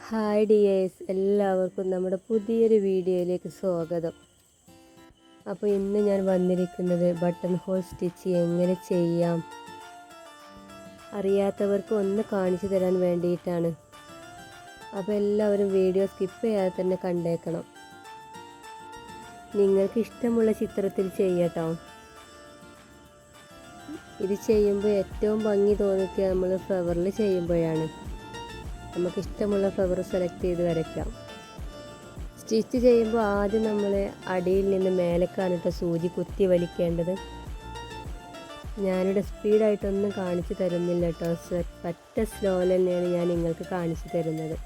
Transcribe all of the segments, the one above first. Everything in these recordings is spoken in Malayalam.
ഹായ് ഡിയേഴ്സ്, എല്ലാവർക്കും നമ്മുടെ പുതിയൊരു വീഡിയോയിലേക്ക് സ്വാഗതം. അപ്പോൾ ഇന്ന് ഞാൻ വന്നിരിക്കുന്നത് ബട്ടൺ ഹോൾ സ്റ്റിച്ച് എങ്ങനെ ചെയ്യാം അറിയാത്തവർക്ക് ഒന്ന് കാണിച്ചു തരാൻ വേണ്ടിയിട്ടാണ്. അപ്പോൾ എല്ലാവരും വീഡിയോ സ്കിപ്പ് ചെയ്യാതെ തന്നെ കണ്ടേക്കണം. നിങ്ങൾക്ക് ഇഷ്ടമുള്ള ചിത്രത്തിൽ ചെയ്യട്ടോ. ഇത് ചെയ്യുമ്പോൾ ഏറ്റവും ഭംഗി തോന്നിക്കുക നമ്മൾ ഫ്ലവറിൽ ചെയ്യുമ്പോഴാണ്. നമുക്കിഷ്ടമുള്ള ഫ്ലവർ സെലക്ട് ചെയ്ത് വരയ്ക്കാം. സ്റ്റിച്ച് ചെയ്യുമ്പോൾ ആദ്യം നമ്മൾ അടിയിൽ നിന്ന് മേലേക്കാണ് സൂചി കുത്തി വലിക്കേണ്ടത്. ഞാനിവിടെ സ്പീഡായിട്ടൊന്നും കാണിച്ചു തരുന്നില്ല കേട്ടോ, പറ്റ സ്ലോയിൽ തന്നെയാണ് ഞാൻ നിങ്ങൾക്ക് കാണിച്ചു തരുന്നത്.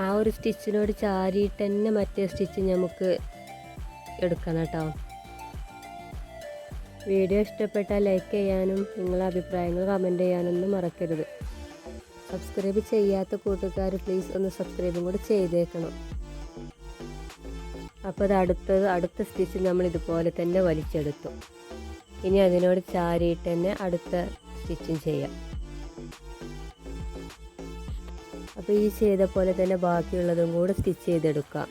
ആ ഒരു സ്റ്റിച്ചിനോട് ചാരിയിട്ട് തന്നെ മറ്റേ സ്റ്റിച്ച് നമുക്ക് എടുക്കണം കേട്ടോ. വീഡിയോ ഇഷ്ടപ്പെട്ടാൽ ലൈക്ക് ചെയ്യാനും നിങ്ങളുടെ അഭിപ്രായങ്ങൾ കമൻറ്റ് ചെയ്യാനൊന്നും മറക്കരുത്. സബ്സ്ക്രൈബ് ചെയ്യാത്ത കൂട്ടുകാർ പ്ലീസ് ഒന്ന് സബ്സ്ക്രൈബും കൂടി ചെയ്തേക്കണം. അപ്പോൾ അത് അടുത്ത സ്റ്റിച്ച് നമ്മൾ ഇതുപോലെ തന്നെ വലിച്ചെടുത്തു. ഇനി അതിനോട് ചാരിയിട്ട് തന്നെ അടുത്ത സ്റ്റിച്ചും ചെയ്യാം. അപ്പോൾ ഈ ചെയ്ത പോലെ തന്നെ ബാക്കിയുള്ളതും കൂടെ സ്റ്റിച്ച് ചെയ്തെടുക്കാം.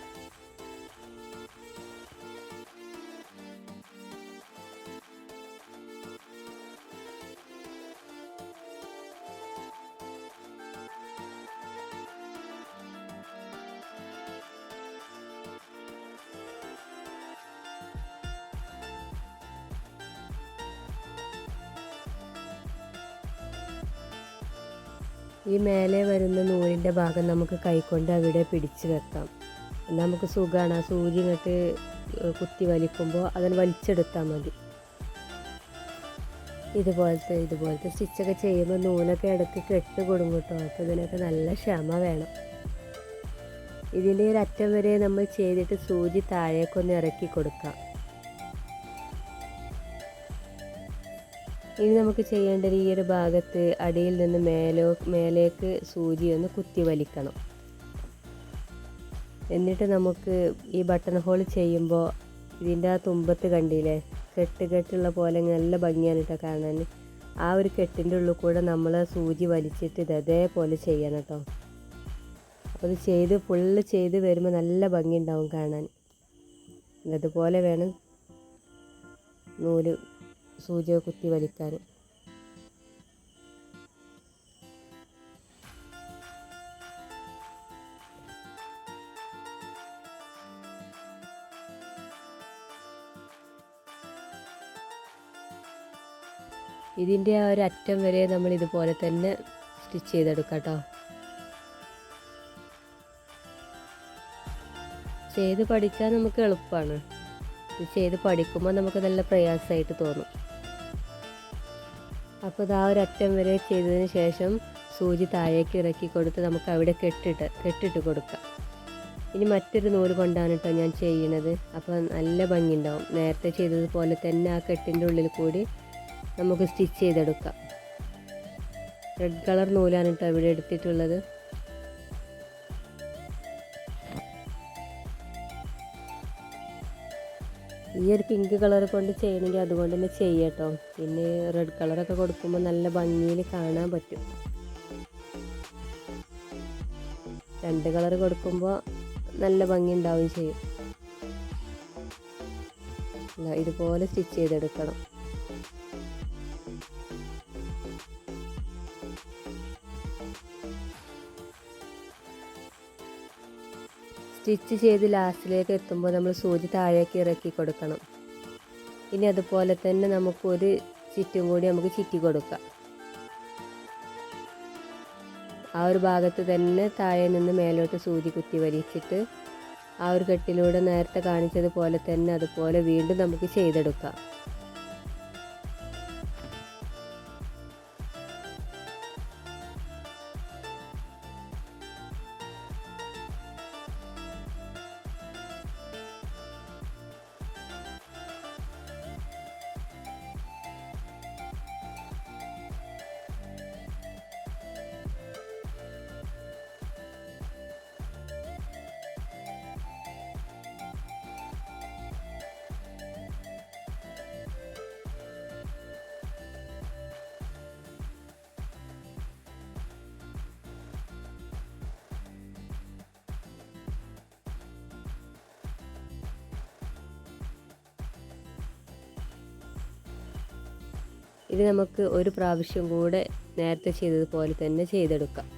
ഈ മേലെ വരുന്ന നൂലിൻ്റെ ഭാഗം നമുക്ക് കൈകൊണ്ട് അവിടെ പിടിച്ച് വെക്കാം. എന്നാൽ നമുക്ക് സുഖമാണ്. ആ സൂചി ഇങ്ങോട്ട് കുത്തി വലിക്കുമ്പോൾ അതിന് വലിച്ചെടുത്താൽ മതി. ഇതുപോലത്തെ സ്റ്റിച്ചൊക്കെ ചെയ്യുമ്പോൾ നൂലൊക്കെ ഇടയ്ക്ക് കെട്ട് കൊടുക്കും കേട്ടോ. അപ്പോൾ ഇതിനൊക്കെ നല്ല ക്ഷമ വേണം. ഇതിൻ്റെ ഒരു അറ്റം വരെ നമ്മൾ ചെയ്തിട്ട് സൂചി താഴേക്കൊന്ന് ഇറക്കി കൊടുക്കാം. ഇനി നമുക്ക് ചെയ്യേണ്ടത് ഈ ഒരു ഭാഗത്ത് അടിയിൽ നിന്ന് മേലേക്ക് സൂചി ഒന്ന് കുത്തി വലിക്കണം. എന്നിട്ട് നമുക്ക് ഈ ബട്ടൺ ഹോൾ ചെയ്യുമ്പോൾ ഇതിൻ്റെ ആ തുമ്പത്ത് കണ്ടില്ലേ, കെട്ടുള്ള പോലെ നല്ല ഭംഗിയാണ് കേട്ടോ കാണാൻ. ആ ഒരു കെട്ടിൻ്റെ ഉള്ളിൽ കൂടെ നമ്മൾ സൂചി വലിച്ചിട്ട് ഇത് അതേപോലെ ചെയ്യണം കേട്ടോ. അപ്പോൾ ഇത് ഫുള്ള് ചെയ്ത് വരുമ്പോൾ നല്ല ഭംഗി ഉണ്ടാവും കാണാൻ. അതുപോലെ വേണം നൂല് സൂചി കുത്തി വലിക്കാൻ. ഇതിൻ്റെ ആ ഒരു അറ്റം വരെ നമ്മൾ ഇതുപോലെ തന്നെ സ്റ്റിച്ച് ചെയ്തെടുക്കാം കേട്ടോ. ചെയ്ത് പഠിക്കാൻ നമുക്ക് എളുപ്പമാണ്. ഇത് ചെയ്ത് പഠിക്കുമ്പോൾ നമുക്ക് നല്ല പ്രയാസമായിട്ട് തോന്നും. അപ്പോൾ ഇത് ആ ഒരു അറ്റം വരെ ചെയ്തതിന് ശേഷം സൂചി താഴേക്ക് ഇറക്കി കൊടുത്ത് നമുക്ക് അവിടെ കെട്ടിട്ട് കൊടുക്കാം. ഇനി മറ്റൊരു നൂല് കൊണ്ടാണ് കേട്ടോ ഞാൻ ചെയ്യണത്. അപ്പോൾ നല്ല ഭംഗി ഉണ്ടാവും. നേരത്തെ ചെയ്തതുപോലെ തന്നെ ആ കെട്ടിൻ്റെ ഉള്ളിൽ കൂടി നമുക്ക് സ്റ്റിച്ച് ചെയ്തെടുക്കാം. റെഡ് കളർ നൂലാണ് കേട്ടോ ഇവിടെ എടുത്തിട്ടുള്ളത്. ഈ ഒരു പിങ്ക് കളർ കൊണ്ട് ചെയ്യണമെങ്കിൽ അതുകൊണ്ട് തന്നെ ചെയ്യട്ടോ. പിന്നെ റെഡ് കളറൊക്കെ കൊടുക്കുമ്പോൾ നല്ല ഭംഗിയിൽ കാണാൻ പറ്റും. രണ്ട് കളർ കൊടുക്കുമ്പോൾ നല്ല ഭംഗി ഉണ്ടാവുകയും ചെയ്യും. ഇതുപോലെ സ്റ്റിച്ച് ചെയ്തെടുക്കണം. സ്റ്റിച്ച് ചെയ്ത് ലാസ്റ്റിലേക്ക് എത്തുമ്പോൾ നമ്മൾ സൂചി താഴേക്ക് ഇറക്കി കൊടുക്കണം. ഇനി അതുപോലെ തന്നെ നമുക്കൊരു ചുറ്റും കൂടി നമുക്ക് ചുറ്റി കൊടുക്കാം. ആ ഒരു ഭാഗത്ത് തന്നെ താഴെ നിന്ന് മേലോട്ട് സൂചി കുത്തി വലിച്ചിട്ട് ആ ഒരു കെട്ടിലൂടെ നേരത്തെ കാണിച്ചതുപോലെ തന്നെ അതുപോലെ വീണ്ടും നമുക്ക് ചെയ്തെടുക്കാം. ഇത് നമുക്ക് ഒരു പ്രാവശ്യം കൂടെ നേരത്തെ ചെയ്തതുപോലെ തന്നെ ചെയ്തെടുക്കാം.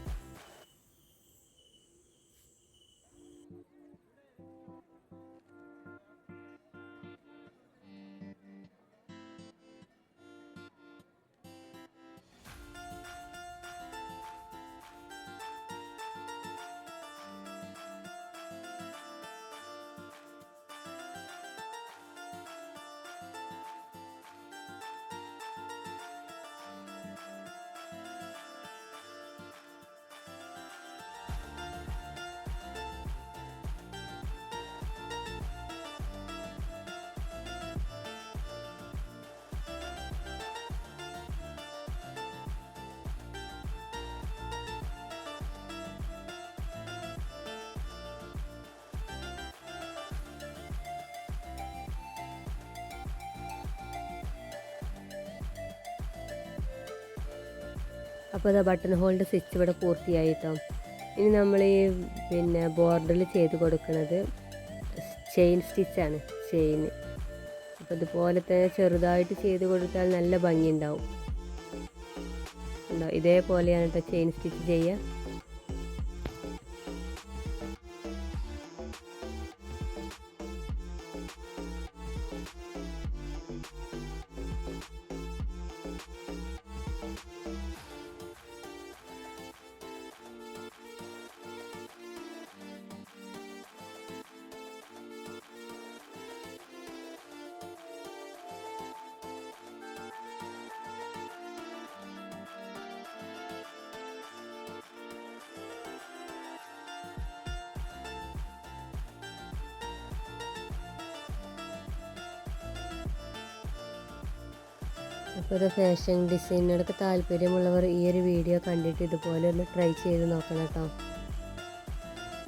അപ്പോൾ ഇതാ ബട്ടൺ ഹോളിൻ്റെ സ്റ്റിച്ച് ഇവിടെ പൂർത്തിയായിട്ടോ. ഇനി നമ്മൾ ഈ ബോർഡറിൽ ചെയ്ത് കൊടുക്കുന്നത് ചെയിൻ സ്റ്റിച്ചാണ്. ചെയിൻ അപ്പോൾ ഇതുപോലെ തന്നെ ചെറുതായിട്ട് ചെയ്ത് കൊടുത്താൽ നല്ല ഭംഗിയുണ്ടാവും. ഇതേപോലെയാണ് കേട്ടോ ചെയിൻ സ്റ്റിച്ച് ചെയ്യുക. അപ്പോൾ ഇത് ഫാഷൻ ഡിസൈനോടൊക്കെ താല്പര്യമുള്ളവർ ഈ ഒരു വീഡിയോ കണ്ടിട്ട് ഇതുപോലെ ഒന്ന് ട്രൈ ചെയ്ത് നോക്കണം കേട്ടോ.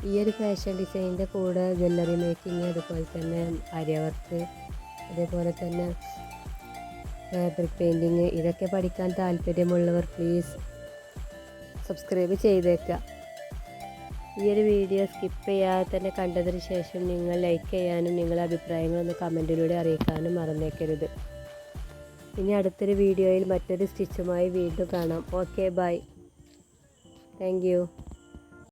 ഈ ഒരു ഫാഷൻ ഡിസൈനിൻ്റെ കൂടെ ജ്വല്ലറി മേക്കിങ്, അതുപോലെ തന്നെ അരവർക്ക്, അതേപോലെ തന്നെ ഫാബ്രിക് പെയിൻറ്റിങ്, ഇതൊക്കെ പഠിക്കാൻ താല്പര്യമുള്ളവർ പ്ലീസ് സബ്സ്ക്രൈബ് ചെയ്തേക്കുക. ഈ ഒരു വീഡിയോ സ്കിപ്പ് ചെയ്യാതെ തന്നെ കണ്ടതിന് ശേഷം നിങ്ങൾ ലൈക്ക് ചെയ്യാനും നിങ്ങളുടെ അഭിപ്രായങ്ങളൊന്ന് കമൻറ്റിലൂടെ അറിയിക്കാനും മറന്നേക്കരുത്. ഇനി അടുത്തൊരു വീഡിയോയിൽ മറ്റൊരു സ്റ്റിച്ചുമായി വീണ്ടും കാണാം. Okay, bye. Thank U.